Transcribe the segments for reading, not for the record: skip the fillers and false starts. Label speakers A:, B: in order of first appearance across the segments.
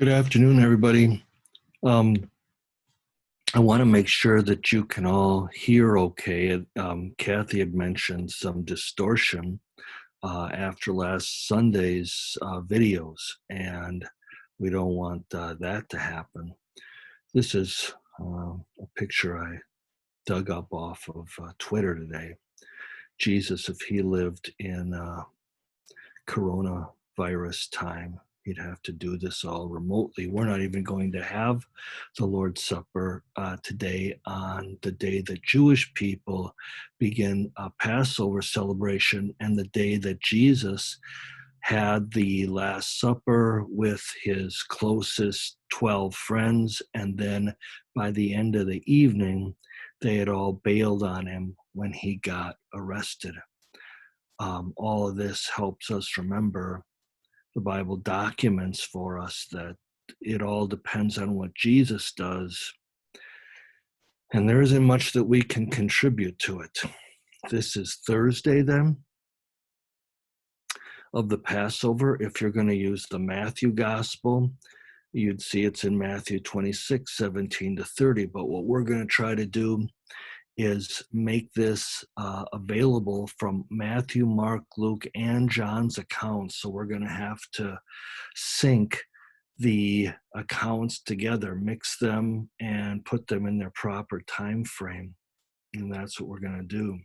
A: Good afternoon, everybody. Um, I want to make sure that you can all hear okay. Kathy had mentioned some distortion after last Sunday's videos, and we don't want that to happen. This is a picture I dug up off of Twitter today. Jesus, if he lived in coronavirus time, he'd have to do this all remotely. We're not even going to have the Lord's Supper today on the day that Jewish people begin a Passover celebration and the day that Jesus had the Last Supper with his closest 12 friends. And then by the end of the evening, they had all bailed on him when he got arrested. All of this helps us remember the Bible documents for us that it all depends on what Jesus does, and there isn't much that we can contribute to it. This is Thursday, then, of the Passover. If you're going to use the Matthew Gospel, you'd see it's in Matthew 26, 17 to 30. But what we're going to try to do is make this available from Matthew, Mark, Luke, and John's accounts. So we're going to have to sync the accounts together, mix them, and put them in their proper time frame. And that's what we're going to do.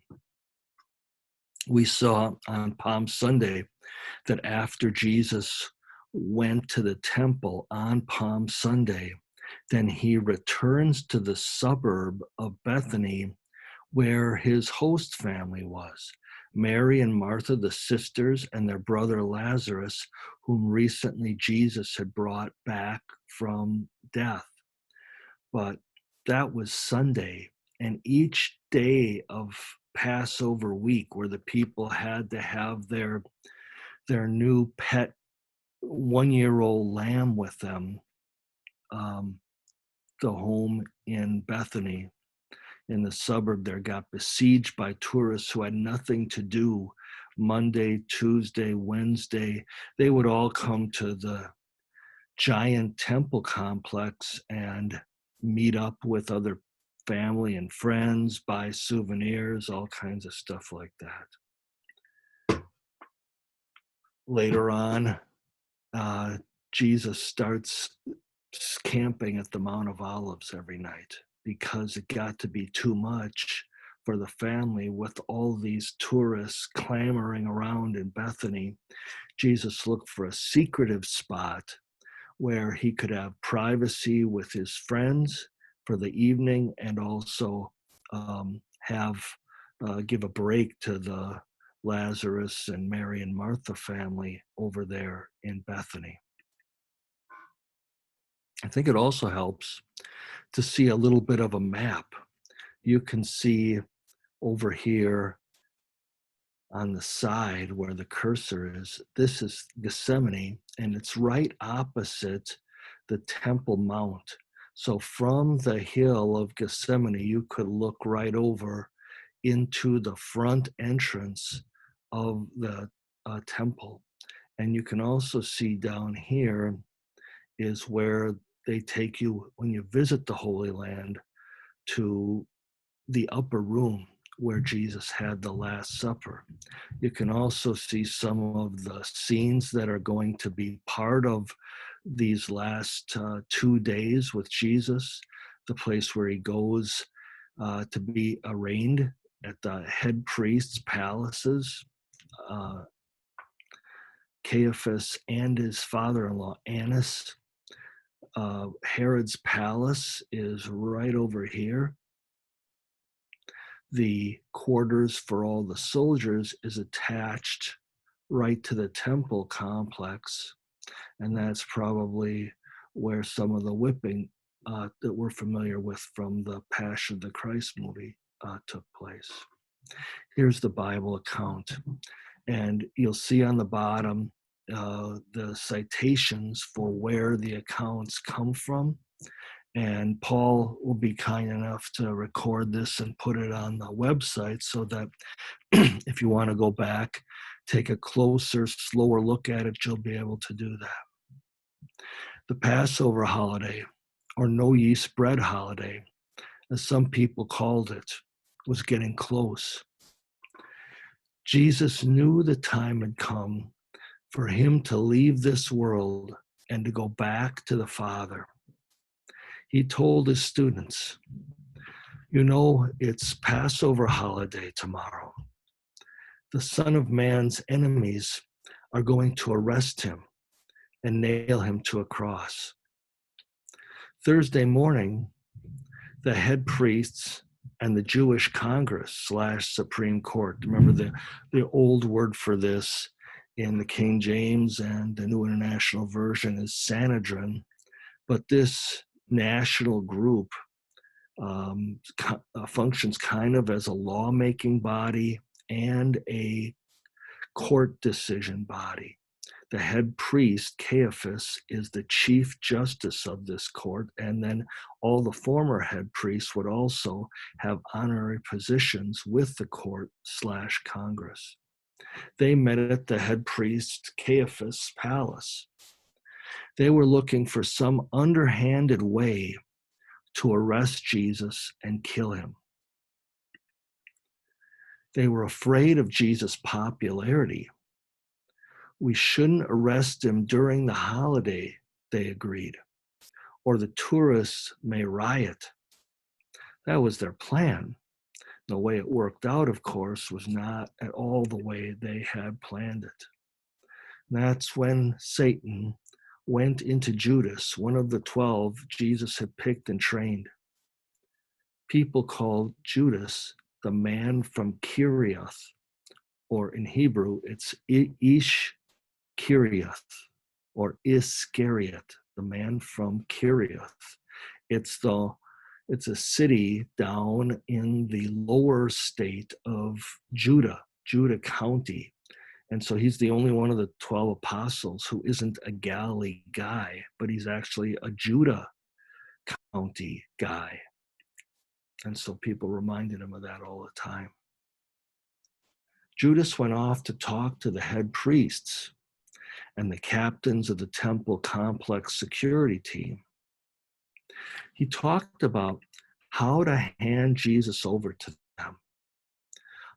A: We saw on Palm Sunday that after Jesus went to the temple on Palm Sunday, then he returns to the suburb of Bethany where his host family was. Mary and Martha, the sisters, and their brother Lazarus, whom recently Jesus had brought back from death. But that was Sunday, and each day of Passover week where the people had to have their new pet 1-year-old lamb with them, the home in Bethany in the suburb there got besieged by tourists who had nothing to do. Monday, Tuesday, Wednesday, they would all come to the giant temple complex and meet up with other family and friends, buy souvenirs, all kinds of stuff like that. Later on, Jesus starts camping at the Mount of Olives every night because it got to be too much for the family with all these tourists clamoring around in Bethany. Jesus looked for a secretive spot where he could have privacy with his friends for the evening and also give a break to the Lazarus and Mary and Martha family over there in Bethany. I think it also helps to see a little bit of a map. You can see over here on the side where the cursor is, this is Gethsemane, and it's right opposite the Temple Mount. So from the hill of Gethsemane, you could look right over into the front entrance of the temple. And you can also see down here is where they take you when you visit the Holy Land to the upper room where Jesus had the Last Supper. You can also see some of the scenes that are going to be part of these last 2 days with Jesus, the place where he goes to be arraigned at the head priest's palaces. Caiaphas and his father-in-law, Annas. Herod's palace is right over here. The quarters for all the soldiers is attached right to the temple complex, and that's probably where some of the whipping that we're familiar with from the Passion of the Christ movie took place. Here's the Bible account, and you'll see on the bottom the citations for where the accounts come from. And Paul will be kind enough to record this and put it on the website so that if you want to go back, take a closer, slower look at it, you'll be able to do that. The Passover holiday, or no yeast bread holiday, as some people called it, was getting close. Jesus knew the time had come for him to leave this world and to go back to the Father. He told his students, "You know, it's Passover holiday tomorrow. The Son of Man's enemies are going to arrest him and nail him to a cross." Thursday morning, the head priests and the Jewish Congress / Supreme Court, remember the old word for this in the King James and the New International Version is Sanhedrin, but this national group functions kind of as a lawmaking body and a court decision body. The head priest, Caiaphas, is the chief justice of this court, and then all the former head priests would also have honorary positions with the court / Congress. They met at the head priest Caiaphas' palace. They were looking for some underhanded way to arrest Jesus and kill him. They were afraid of Jesus' popularity. We shouldn't arrest him during the holiday, they agreed, or the tourists may riot. That was their plan. The way it worked out, of course, was not at all the way they had planned it. That's when Satan went into Judas, one of the 12 Jesus had picked and trained. People called Judas the man from Kirioth, or in Hebrew, it's Ish Kirioth, or Iscariot, the man from Kirioth. It's a city down in the lower state of Judah County. And so he's the only one of the 12 apostles who isn't a Galilee guy, but he's actually a Judah County guy. And so people reminded him of that all the time. Judas went off to talk to the head priests and the captains of the temple complex security team. He talked about how to hand Jesus over to them.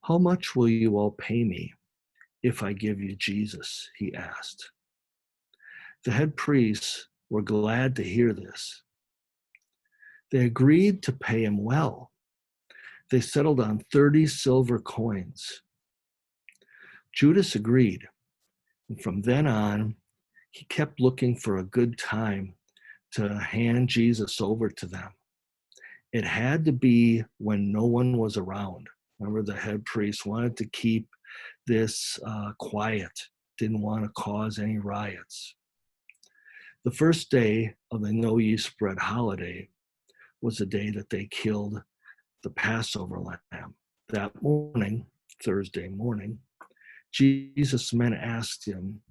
A: "How much will you all pay me if I give you Jesus?" he asked. The head priests were glad to hear this. They agreed to pay him well. They settled on 30 silver coins. Judas agreed, and from then on, he kept looking for a good time to hand Jesus over to them. It had to be when no one was around. Remember, the head priest wanted to keep this quiet, didn't want to cause any riots. The first day of the No Yeast Bread holiday was the day that they killed the Passover lamb. That morning, Thursday morning, Jesus' men asked him,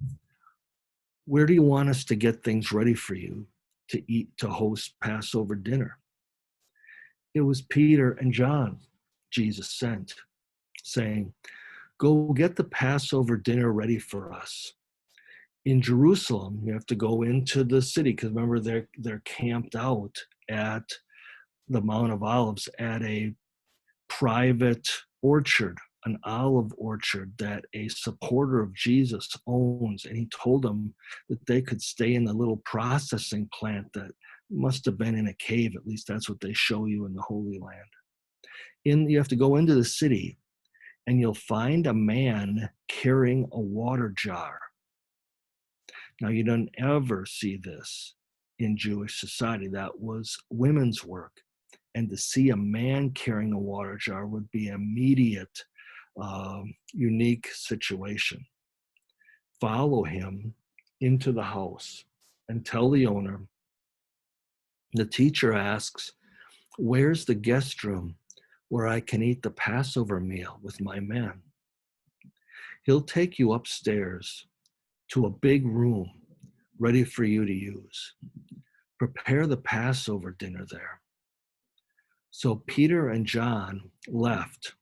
A: "Where do you want us to get things ready for you to host Passover dinner?" It was Peter and John Jesus sent, saying, "Go get the Passover dinner ready for us." In Jerusalem, you have to go into the city, because remember, they're camped out at the Mount of Olives at a private orchard, an olive orchard that a supporter of Jesus owns. And he told them that they could stay in the little processing plant that must have been in a cave. At least that's what they show you in the Holy Land. You have to go into the city, and you'll find a man carrying a water jar. Now, you don't ever see this in Jewish society. That was women's work. And to see a man carrying a water jar would be an immediate, unique situation. Follow him into the house and tell the owner, the teacher asks, "Where's the guest room where I can eat the Passover meal with my men?" He'll take you upstairs to a big room ready for you to use. Prepare the Passover dinner there. So Peter and John left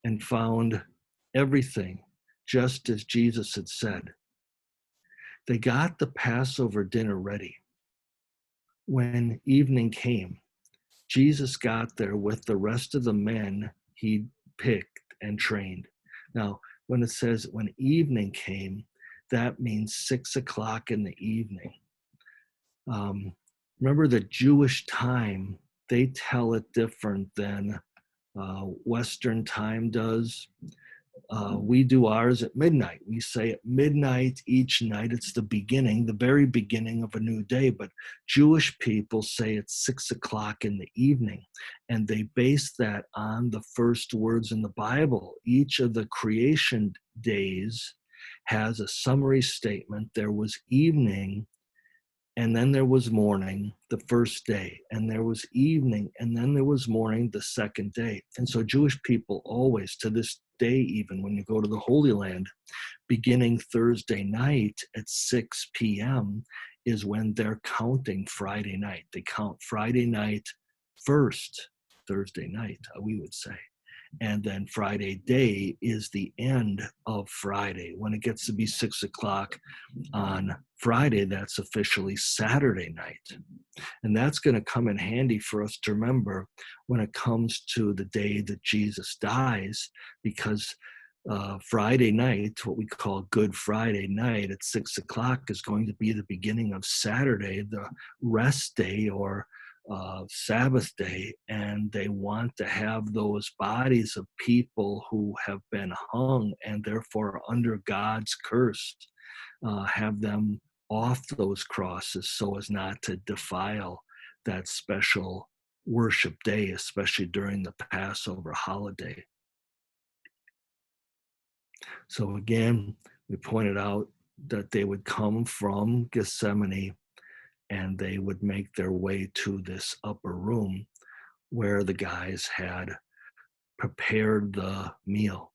A: and found everything just as Jesus had said. They got the Passover dinner ready. when evening came, Jesus got there with the rest of the men he picked and trained. Now, when it says when evening came, that means 6 o'clock in the evening. Um, Remember the Jewish time, they tell it different than Western time does. We do ours at midnight. We say at midnight each night. It's the beginning, the very beginning of a new day. But Jewish people say it's 6 o'clock in the evening. And they base that on the first words in the Bible. Each of the creation days has a summary statement. There was evening, and then there was morning the first day, and there was evening, and then there was morning the second day. And so Jewish people always, to this day, even when you go to the Holy Land, beginning Thursday night at 6 p.m. is when they're counting Friday night. They count Friday night first, Thursday night, we would say. And then Friday day is the end of Friday. When it gets to be 6 o'clock on Friday, that's officially Saturday night. And that's going to come in handy for us to remember when it comes to the day that Jesus dies, because Friday night, what we call Good Friday night at 6 o'clock, is going to be the beginning of Saturday, the rest day or Sabbath day. And they want to have those bodies of people who have been hung and therefore under God's curse, have them off those crosses so as not to defile that special worship day, especially during the Passover holiday. So again, we pointed out that they would come from Gethsemane and they would make their way to this upper room where the guys had prepared the meal.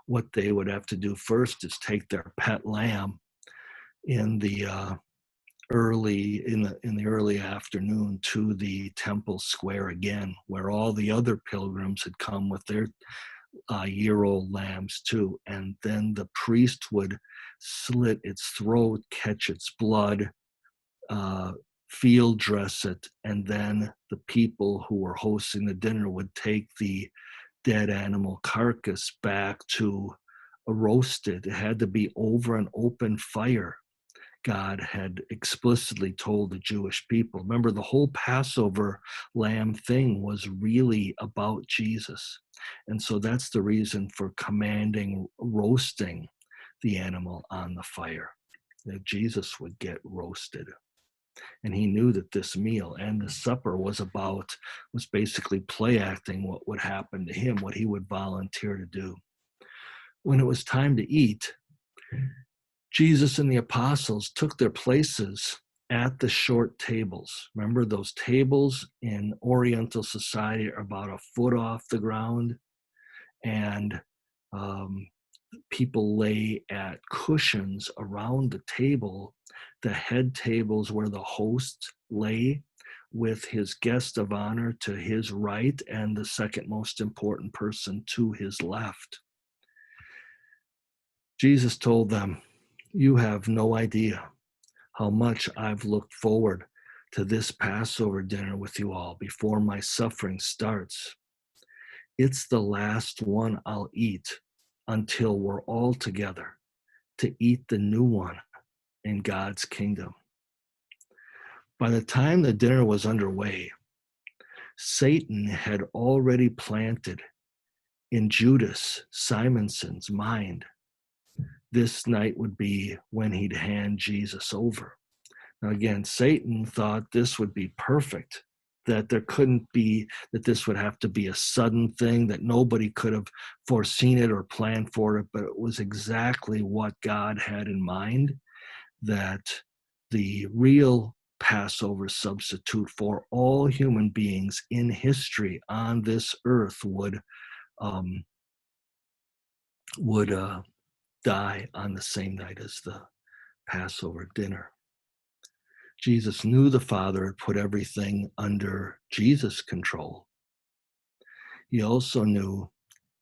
A: What they would have to do first is take their pet lamb in the early afternoon to the temple square again, where all the other pilgrims had come with their year-old lambs too. And then the priest would slit its throat, catch its blood, field dress it, and then the people who were hosting the dinner would take the dead animal carcass back to roast it. It had to be over an open fire. God had explicitly told the Jewish people. Remember, the whole Passover lamb thing was really about Jesus. And so that's the reason for commanding roasting the animal on the fire, that Jesus would get roasted. And he knew that this meal and the supper was basically play acting what would happen to him, what he would volunteer to do. When it was time to eat, Jesus and the apostles took their places at the short tables. Remember, those tables in Oriental society are about a foot off the ground, and people lay at cushions around the table. The head tables where the host lay with his guest of honor to his right and the second most important person to his left. Jesus told them, "You have no idea how much I've looked forward to this Passover dinner with you all before my suffering starts. It's the last one I'll eat until we're all together to eat the new one in God's kingdom." By the time the dinner was underway, Satan had already planted in Judas Simonson's mind this night would be when he'd hand Jesus over. Now, again, Satan thought this would be perfect, that this would have to be a sudden thing, that nobody could have foreseen it or planned for it, but it was exactly what God had in mind, that the real Passover substitute for all human beings in history on this earth would die on the same night as the Passover dinner. Jesus knew the Father had put everything under Jesus' control. He also knew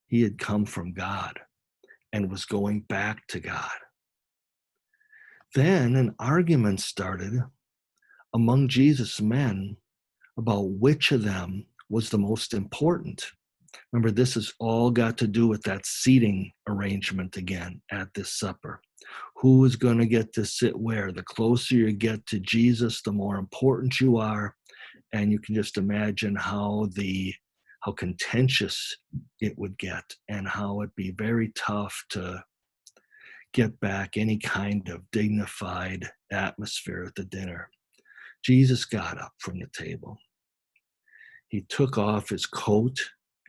A: he had come from God and was going back to God. Then an argument started among Jesus' men about which of them was the most important. Remember, this has all got to do with that seating arrangement again at this supper. Who is going to get to sit where? The closer you get to Jesus, the more important you are. And you can just imagine how contentious it would get, and how it'd be very tough to get back any kind of dignified atmosphere at the dinner. Jesus got up from the table. He took off his coat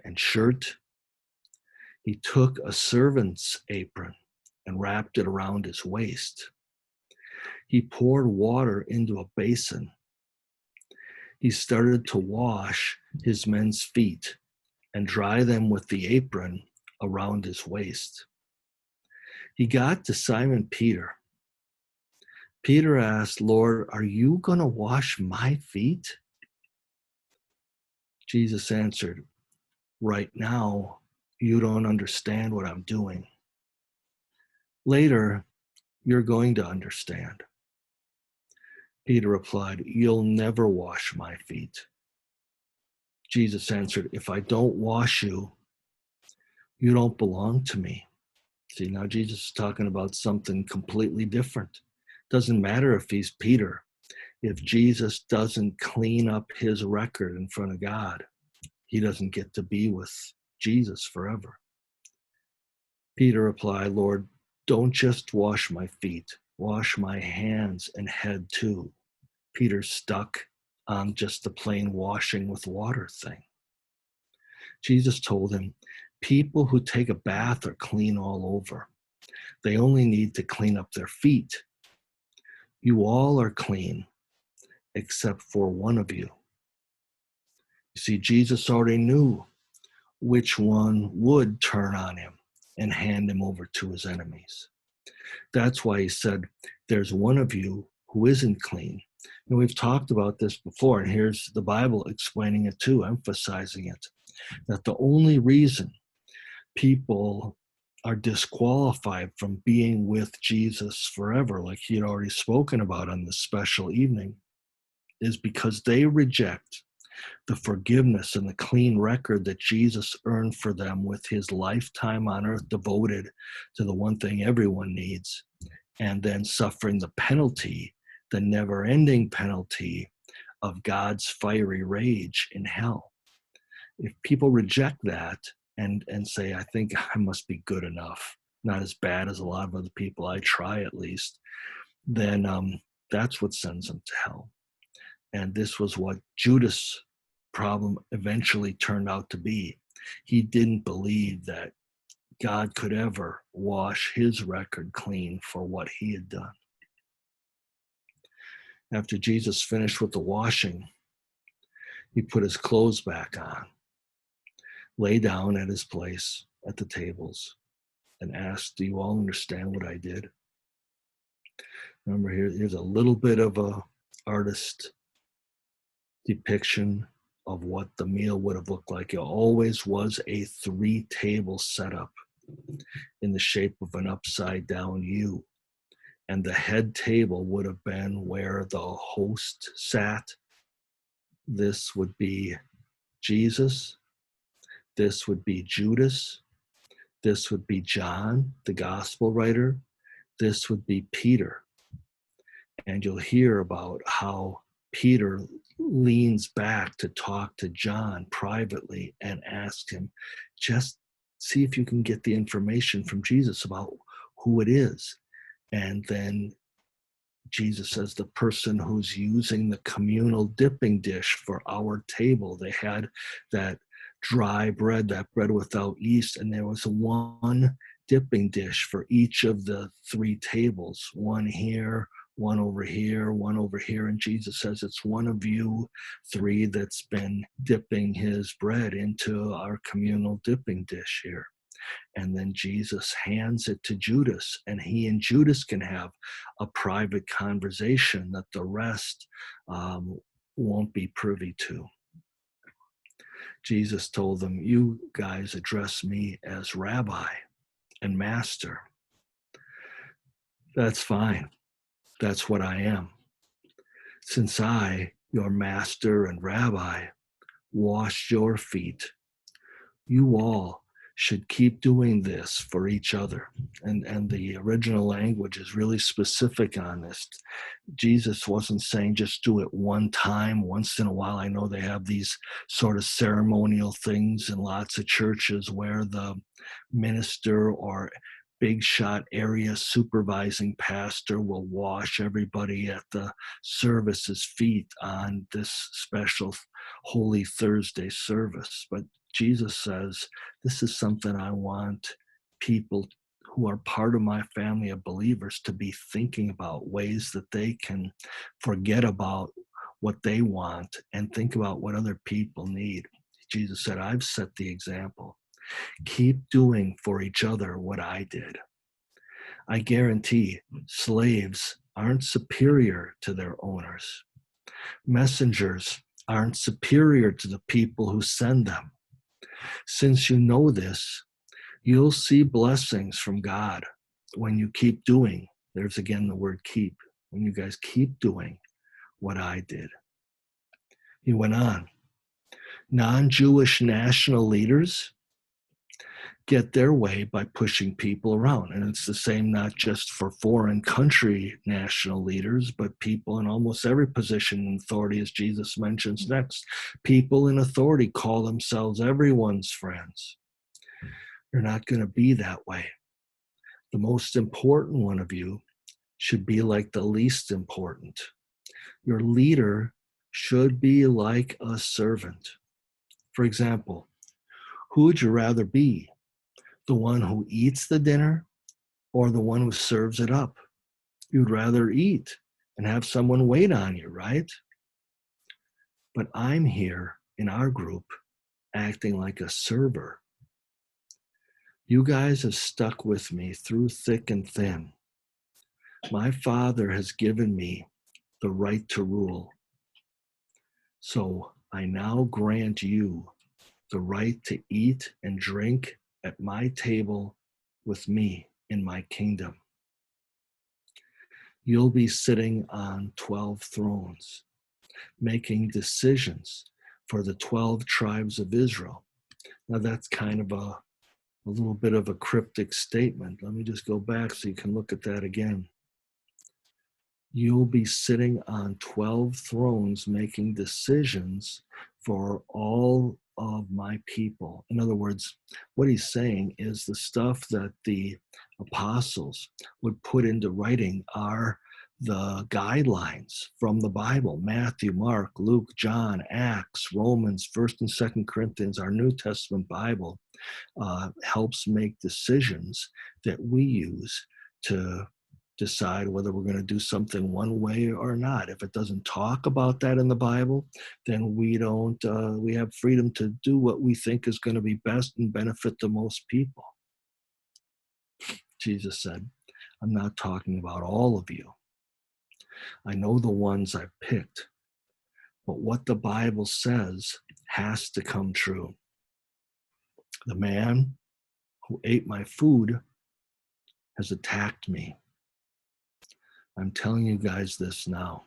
A: and shirt. He took a servant's apron and wrapped it around his waist. He poured water into a basin. He started to wash his men's feet and dry them with the apron around his waist. He got to Simon Peter. Peter asked, "Lord, are you going to wash my feet?" Jesus answered, "Right now, you don't understand what I'm doing. Later, you're going to understand." Peter replied, "You'll never wash my feet." Jesus answered, "If I don't wash you, you don't belong to me." See, now Jesus is talking about something completely different. Doesn't matter if he's Peter. If Jesus doesn't clean up his record in front of God, he doesn't get to be with Jesus forever. Peter replied, "Lord, don't just wash my feet, wash my hands and head too." Peter's stuck on just the plain washing with water thing. Jesus told him, "People who take a bath are clean all over. They only need to clean up their feet. You all are clean, except for one of you." You see, Jesus already knew which one would turn on him and hand him over to his enemies. That's why he said, "There's one of you who isn't clean." And we've talked about this before, and here's the Bible explaining it too, emphasizing it, that the only reason people are disqualified from being with Jesus forever, like he had already spoken about on this special evening, is because they reject the forgiveness and the clean record that Jesus earned for them with his lifetime on earth devoted to the one thing everyone needs, and then suffering the penalty, the never-ending penalty of God's fiery rage in hell. If people reject that and say, "I think I must be good enough, not as bad as a lot of other people, I try at least," then that's what sends them to hell. And this was what Judas' problem eventually turned out to be. He didn't believe that God could ever wash his record clean for what he had done. After Jesus finished with the washing, he put his clothes back on, lay down at his place at the tables, and asked, "Do you all understand what I did?" Remember, here's a little bit of a artist depiction of what the meal would have looked like. It always was a 3-table setup in the shape of an upside down U. And the head table would have been where the host sat. This would be Jesus. This would be Judas. This would be John, the gospel writer. This would be Peter. And you'll hear about how Peter leans back to talk to John privately and ask him, "Just see if you can get the information from Jesus about who it is." And then Jesus says, "The person who's using the communal dipping dish for our table," they had that dry bread, that bread without yeast, and there was one dipping dish for each of the 3 tables, one here, one over here, one over here. And Jesus says, "It's one of you 3 that's been dipping his bread into our communal dipping dish here." And then Jesus hands it to Judas, and he and Judas can have a private conversation that the rest won't be privy to. Jesus told them, "You guys address me as Rabbi and Master. That's fine. That's what I am. Since I, your master and rabbi, washed your feet, you all should keep doing this for each other. And the original language is really specific on this. Jesus wasn't saying just do it one time, once in a while. I know they have these sort of ceremonial things in lots of churches where the minister or big shot area supervising pastor will wash everybody at the service's feet on this special Holy Thursday service. But Jesus says, this is something I want people who are part of my family of believers to be thinking about, ways that they can forget about what they want and think about what other people need. Jesus said, I've set the example. Keep doing for each other what I did. I guarantee slaves aren't superior to their owners. Messengers aren't superior to the people who send them. Since you know this, you'll see blessings from God when you keep doing. There's again the word keep. When you guys keep doing what I did. He went on. Non-Jewish national leaders get their way by pushing people around. And it's the same not just for foreign country national leaders, but people in almost every position in authority, as Jesus mentions next. People in authority call themselves everyone's friends. You're not going to be that way. The most important one of you should be like the least important. Your leader should be like a servant. For example, who would you rather be? The one who eats the dinner or the one who serves it up? You'd rather eat and have someone wait on you, right? But I'm here in our group acting like a server. You guys have stuck with me through thick and thin. My Father has given me the right to rule. So I now grant you the right to eat and drink at my table with me in my kingdom. You'll be sitting on 12 thrones, making decisions for the 12 tribes of Israel. Now that's kind of a little bit of a cryptic statement. Let me just go back so you can look at that again. You'll be sitting on 12 thrones making decisions for all of my people. In other words, what he's saying is the stuff that the apostles would put into writing are the guidelines from the Bible. Matthew, Mark, Luke, John, Acts, Romans, 1st and 2nd Corinthians, our New Testament Bible helps make decisions that we use to decide whether we're going to do something one way or not. If it doesn't talk about that in the Bible, then we don't, we have freedom to do what we think is going to be best and benefit the most people. Jesus said, I'm not talking about all of you. I know the ones I've picked, but what the Bible says has to come true. The man who ate my food has attacked me. I'm telling you guys this now,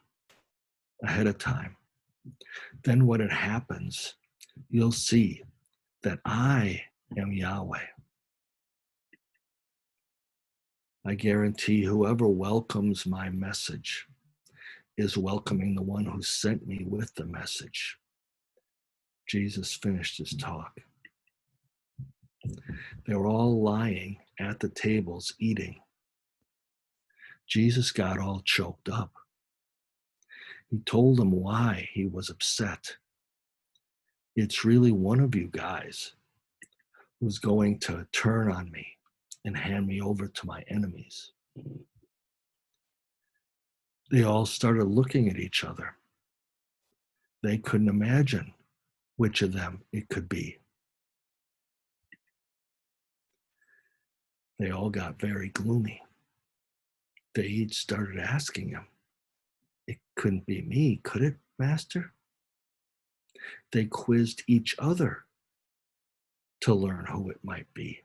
A: ahead of time. Then when it happens, you'll see that I am Yahweh. I guarantee whoever welcomes my message is welcoming the one who sent me with the message. Jesus finished his talk. They were all lying at the tables eating. Jesus got all choked up. He told them why he was upset. It's really one of you guys who's going to turn on me and hand me over to my enemies. They all started looking at each other. They couldn't imagine which of them it could be. They all got very gloomy. They each started asking him, it couldn't be me, could it, Master? They quizzed each other to learn who it might be.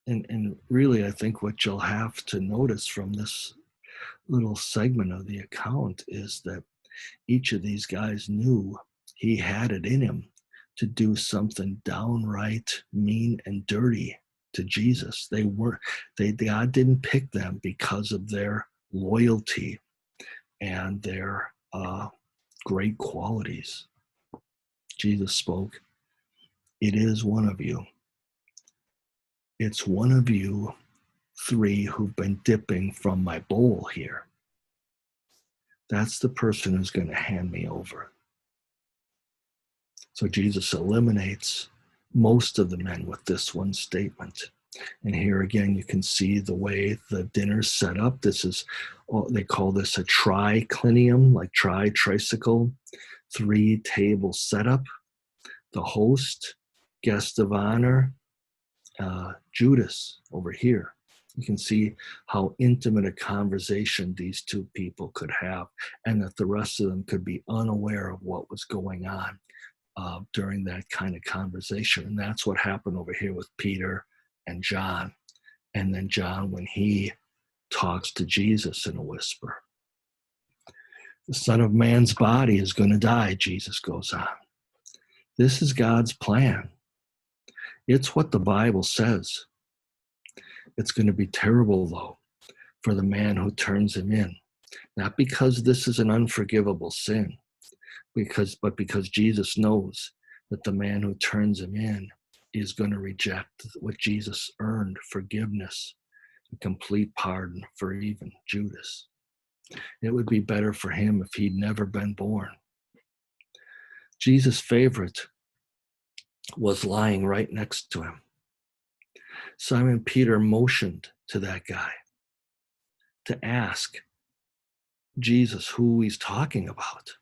A: And really, I think what you'll have to notice from this little segment of the account is that each of these guys knew he had it in him to do something downright mean and dirty to Jesus. God didn't pick them because of their loyalty and their great qualities. Jesus spoke, "It is one of you. It's one of you three who've been dipping from my bowl here. That's the person who's going to hand me over." So Jesus eliminates most of the men with this one statement. And here again, you can see the way the dinner's set up. This is, they call this a triclinium, like tricycle, 3-table setup. The host, guest of honor, Judas over here. You can see how intimate a conversation these two people could have, and that the rest of them could be unaware of what was going on during that kind of conversation. And that's what happened over here with Peter and John. And then John, when he talks to Jesus in a whisper. The Son of Man's body is going to die, Jesus goes on. This is God's plan. It's what the Bible says. It's going to be terrible, though, for the man who turns him in. Not because this is an unforgivable sin, but because Jesus knows that the man who turns him in is going to reject what Jesus earned, forgiveness, a complete pardon for even Judas. It would be better for him if he'd never been born. Jesus' favorite was lying right next to him. Simon Peter motioned to that guy to ask Jesus who he's talking about.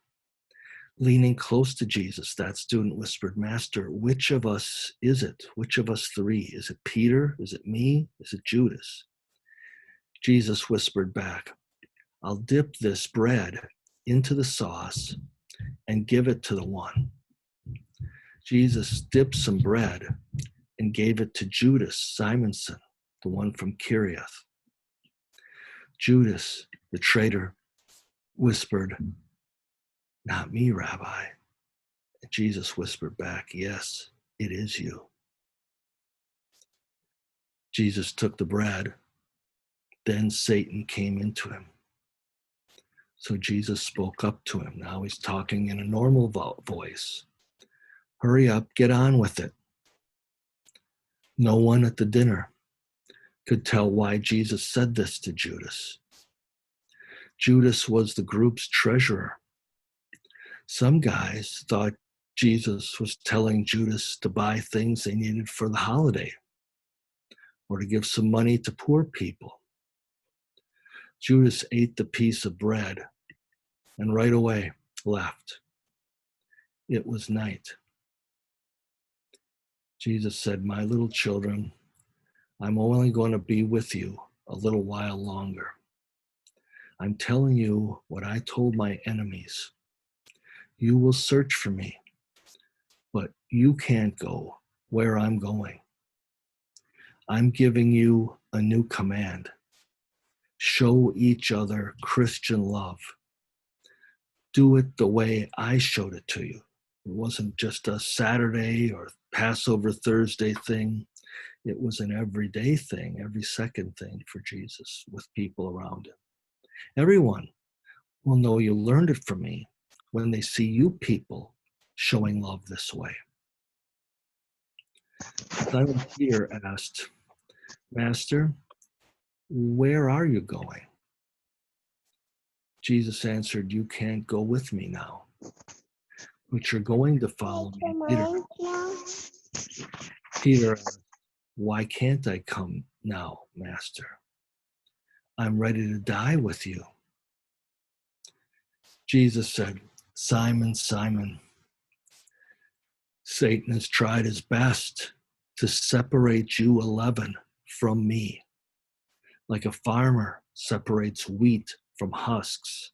A: Leaning close to Jesus, that student whispered, "Master, which of us is it? Which of us three? Is it Peter? Is it me? Is it Judas?" Jesus whispered back, "I'll dip this bread into the sauce and give it to the one." Jesus dipped some bread and gave it to Judas, Simonson, the one from Kiriath. Judas, the traitor, whispered, "Not me, Rabbi." And Jesus whispered back, "Yes, it is you." Jesus took the bread. Then Satan came into him. So Jesus spoke up to him. Now he's talking in a normal voice. "Hurry up, get on with it." No one at the dinner could tell why Jesus said this to Judas. Judas was the group's treasurer. Some guys thought Jesus was telling Judas to buy things they needed for the holiday or to give some money to poor people. Judas ate the piece of bread and right away left. It was night. Jesus said, "My little children, I'm only going to be with you a little while longer. I'm telling you what I told my enemies. You will search for me, but you can't go where I'm going. I'm giving you a new command. Show each other Christian love. Do it the way I showed it to you." It wasn't just a Saturday or Passover Thursday thing. It was an everyday thing, every second thing for Jesus with people around him. Everyone will know you learned it from me when they see you people showing love this way. Simon Peter asked, "Master, where are you going?" Jesus answered, "You can't go with me now, but you're going to follow me later." Peter asked, "Why can't I come now, Master? I'm ready to die with you." Jesus said, "Simon, Simon, Satan has tried his best to separate you 11 from me, like a farmer separates wheat from husks.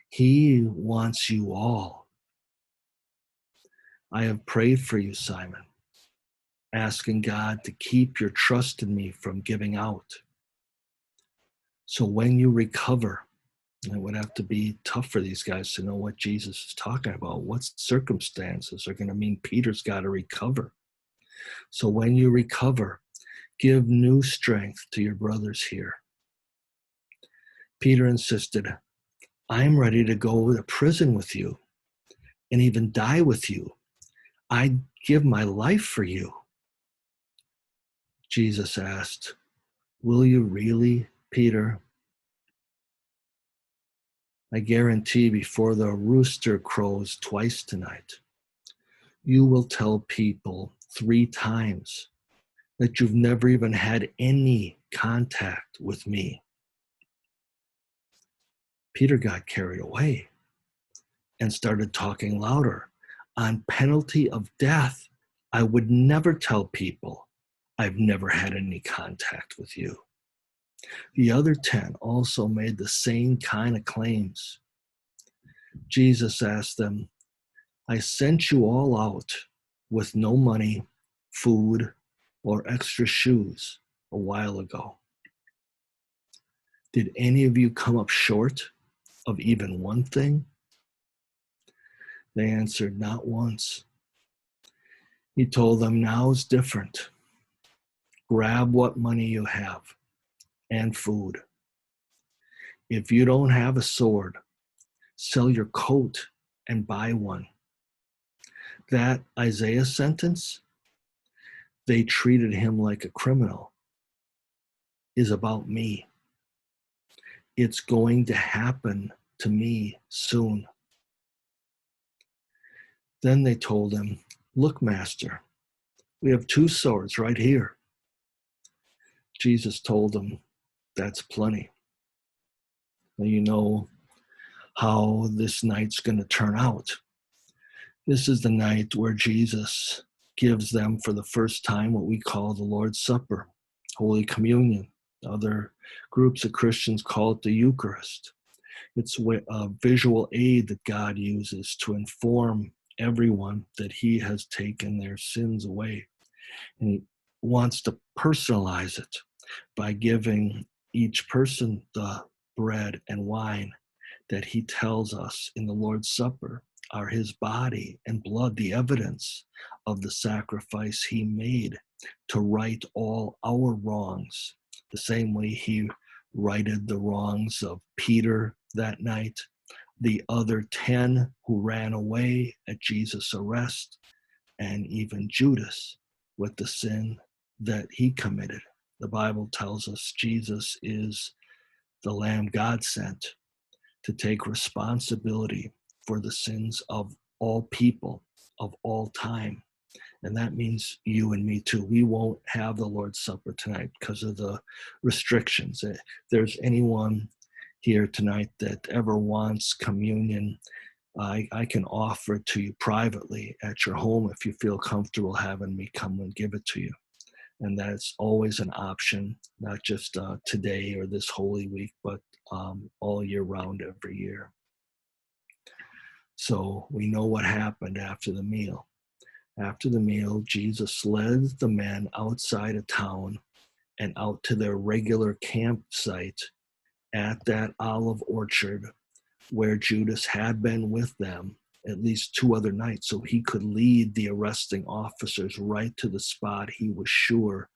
A: He wants you all. I have prayed for you, Simon, asking God to keep your trust in me from giving out. So when you recover, and it would have to be tough for these guys to know what Jesus is talking about. What circumstances are going to mean Peter's got to recover? So when you recover, give new strength to your brothers here. Peter insisted, I'm ready to go to prison with you and even die with you. I'd give my life for you. Jesus asked, will you really, Peter? I guarantee before the rooster crows twice tonight, you will tell people 3 times that you've never even had any contact with me. Peter got carried away and started talking louder. On penalty of death, I would never tell people I've never had any contact with you. The other 10 also made the same kind of claims. Jesus asked them, I sent you all out with no money, food, or extra shoes a while ago. Did any of you come up short of even one thing? They answered, not once. He told them, now is different. Grab what money you have and food. If you don't have a sword, sell your coat and buy one. That Isaiah sentence, they treated him like a criminal, is about me. It's going to happen to me soon. Then they told him, look, Master, we have 2 swords right here. Jesus told them, that's plenty. Now you know how this night's going to turn out. This is the night where Jesus gives them for the first time what we call the Lord's Supper, Holy Communion. Other groups of Christians call it the Eucharist. It's a visual aid that God uses to inform everyone that he has taken their sins away. And he wants to personalize it by giving each person the bread and wine that he tells us in the Lord's Supper are his body and blood, the evidence of the sacrifice he made to right all our wrongs, the same way he righted the wrongs of Peter that night, the other 10 who ran away at Jesus' arrest, and even Judas with the sin that he committed. The Bible tells us Jesus is the Lamb God sent to take responsibility for the sins of all people, of all time. And that means you and me too. We won't have the Lord's Supper tonight because of the restrictions. If there's anyone here tonight that ever wants communion, I can offer it to you privately at your home if you feel comfortable having me come and give it to you. And that's always an option, not just today or this Holy Week, but all year round, every year. So we know what happened after the meal. After the meal, Jesus led the men outside of town and out to their regular campsite at that olive orchard where Judas had been with them at least 2 other nights, so he could lead the arresting officers right to the spot he was sure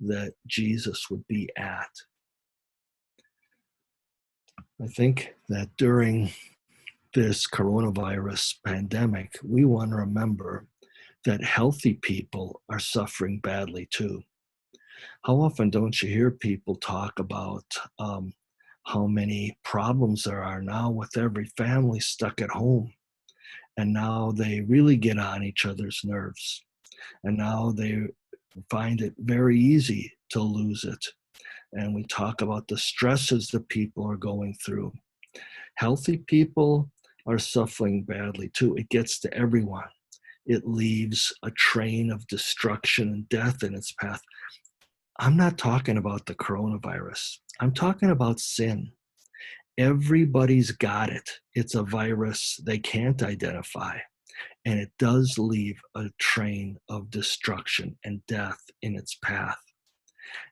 A: that Jesus would be at. I think that during this coronavirus pandemic, we want to remember that healthy people are suffering badly too. How often don't you hear people talk about how many problems there are now with every family stuck at home? And now they really get on each other's nerves. And now they find it very easy to lose it. And we talk about the stresses that people are going through. Healthy people are suffering badly too. It gets to everyone. It leaves a train of destruction and death in its path. I'm not talking about the coronavirus. I'm talking about sin. Everybody's got it. It's a virus they can't identify. And it does leave a train of destruction and death in its path.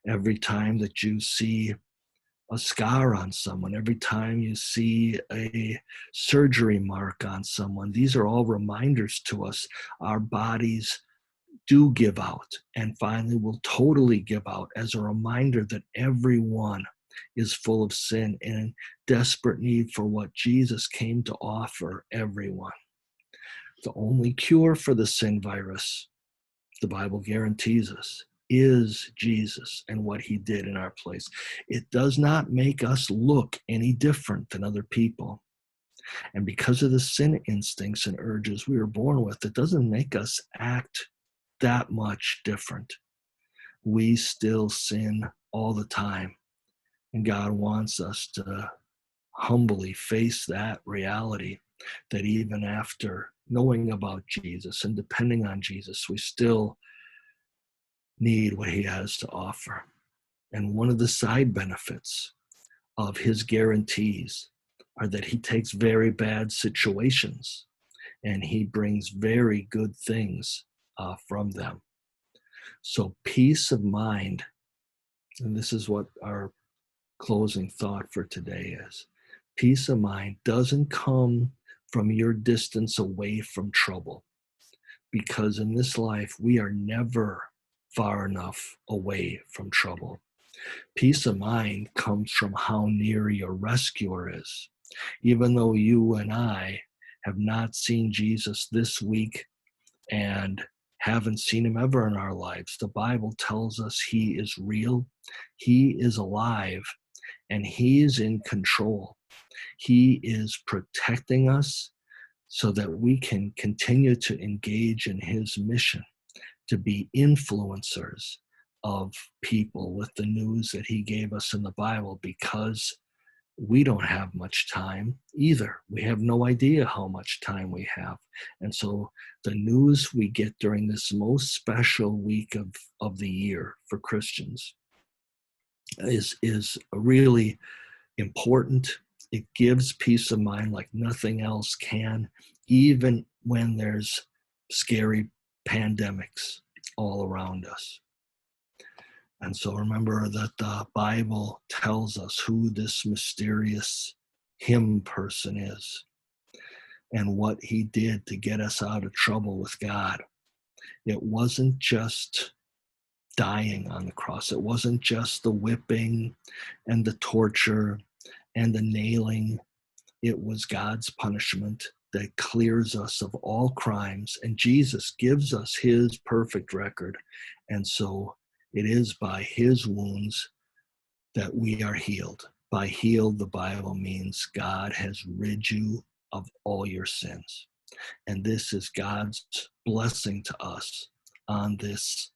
A: Every time that you see a scar on someone, every time you see a surgery mark on someone, these are all reminders to us. Our bodies do give out, and finally will totally give out, as a reminder that everyone is full of sin and in desperate need for what Jesus came to offer everyone. The only cure for the sin virus, the Bible guarantees us, is Jesus and what he did in our place. It does not make us look any different than other people. And because of the sin instincts and urges we were born with, it doesn't make us act that much different. We still sin all the time. And God wants us to humbly face that reality, that even after knowing about Jesus and depending on Jesus, we still need what he has to offer. And one of the side benefits of his guarantees are that he takes very bad situations and he brings very good things from them. So peace of mind, and this is what our closing thought for today is. Peace of mind doesn't come from your distance away from trouble, because in this life, we are never far enough away from trouble. Peace of mind comes from how near your rescuer is. Even though you and I have not seen Jesus this week and haven't seen him ever in our lives, the Bible tells us he is real, he is alive, and he is in control. He is protecting us so that we can continue to engage in his mission to be influencers of people with the news that he gave us in the Bible, because we don't have much time either. We have no idea how much time we have. And so the news we get during this most special week of the year for Christians is really important. It gives peace of mind like nothing else can, even when there's scary pandemics all around us. And so remember that the Bible tells us who this mysterious him person is and what he did to get us out of trouble with God. It wasn't just dying on the cross. It wasn't just the whipping and the torture and the nailing. It was God's punishment that clears us of all crimes. And Jesus gives us his perfect record. And so it is by his wounds that we are healed. By healed, the Bible means God has rid you of all your sins. And this is God's blessing to us on this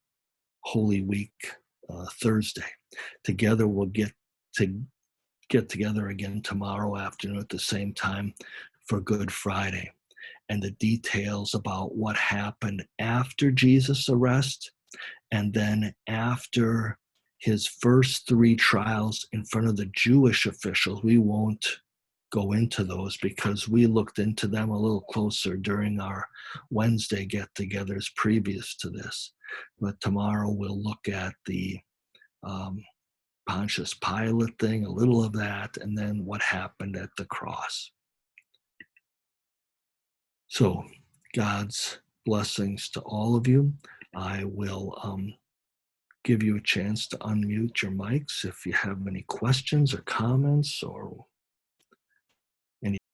A: Holy Week Thursday. Together we'll get together again tomorrow afternoon at the same time for Good Friday, and the details about what happened after Jesus' arrest and then after his first 3 trials in front of the Jewish officials. We won't go into those because we looked into them a little closer during our Wednesday get-togethers previous to this. But tomorrow we'll look at the Pontius Pilate thing, a little of that, and then what happened at the cross. So God's blessings to all of you. I will give you a chance to unmute your mics if you have any questions or comments or